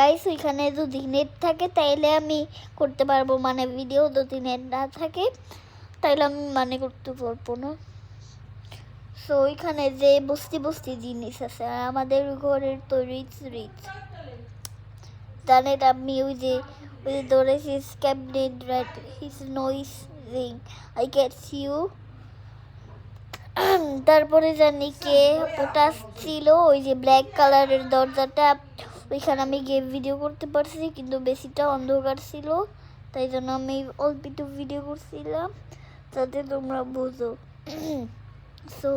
Guys ওইখানে যদি net থাকে তাইলে আমি করতে পারবো, মানে ভিডিও যদি নেট না থাকে তাইলে আমি মানে করতে পারবো না। সো ওইখানে যে বস্তি বস্তি জিনিস আছে, আর আমাদের ঘরের তো রিচ রিচ জানেন আপনি। ওই যে ধরেছি cabinet right his noise ring I can see you. তারপরে জানি কে ওটা ছিল, ওই যে ব্ল্যাক কালারের দরজাটা, ওইখানে আমি গেম ভিডিও করতে পারছি, কিন্তু বেশিটা অন্ধকার ছিল, তাই জন্য আমি অল্প একটু ভিডিও করছিলাম যাতে তোমরা বুঝো। সো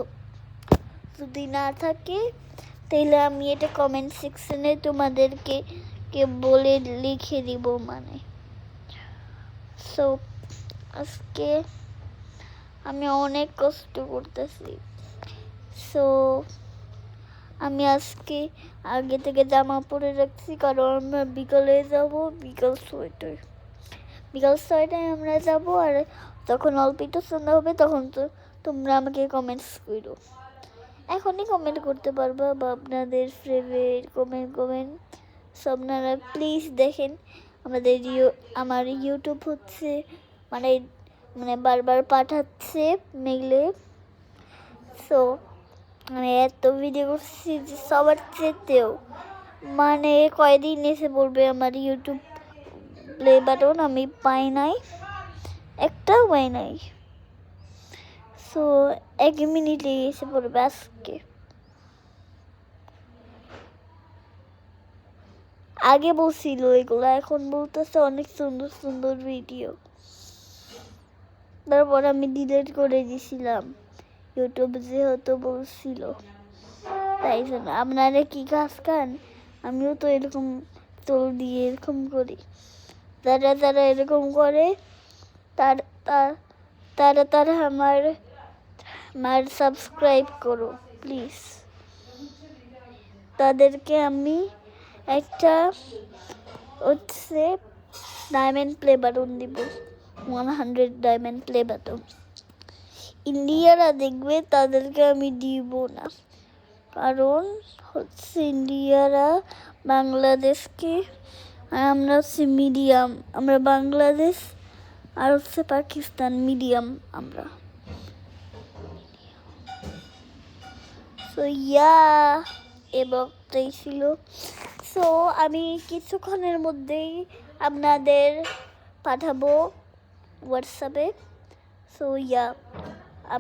যদি না থাকে তাহলে আমি এটা কমেন্ট সেকশনে তোমাদেরকে বলে লিখে দিব মানে। সো আজকে আমি অনেক কষ্ট করতেছি। সো আমি আজকে আগে থেকে জামা পরে রাখছি, কারণ আমরা বিকালে যাব, বিকাল 6টায় আমরা যাব। আর তখন অল্প একটু সন্ধ্যা হবে, তখন তো তোমরা আমাকে কমেন্টস করো, এখনই কমেন্ট করতে পারবা, বা আপনাদের ফেভারিট কমেন্ট সব। আপনারা প্লিজ দেখেন আমাদের আমার ইউটিউব হচ্ছে মানে বারবার পাঠাচ্ছে মেইলে। সো মানে এত ভিডিও করছি যে সবার চেতেও মানে কয়দিন এসে পড়বে আমার ইউটিউব প্লে বাটন, আমি পাই নাই, একটাও পাই নাই। সো 1 মিনিটে এসে পড়বে আজকে। আগে বলছিল এগুলো, এখন বলতেছে অনেক সুন্দর সুন্দর ভিডিও। তারপর আমি ডিলিট করে দিয়েছিলাম, ইউটিউব যেহেতু বলছিল। তাই জন্য আপনারা কি কাজ খান, আমিও তো এরকম তোল দিয়ে এরকম করি। যারা যারা এরকম করে তারা আমার সাবস্ক্রাইব করো প্লিজ। তাদেরকে আমি একটা হচ্ছে ডায়মন্ড প্লে বাটন দিব, 100 ডায়মন্ড প্লে বাটন। ইন্ডিয়ারা দেখবে তাদেরকে আমি দিব না, কারণ হচ্ছে ইন্ডিয়ারা বাংলাদেশকে, আর আমরা হচ্ছে মিডিয়াম, আমরা বাংলাদেশ আর হচ্ছে পাকিস্তান মিডিয়াম আমরা। সো এবকটাই ছিল। সো আমি কিছুক্ষণের মধ্যেই আপনাদের পাঠাবো হোয়াটসঅ্যাপে। সো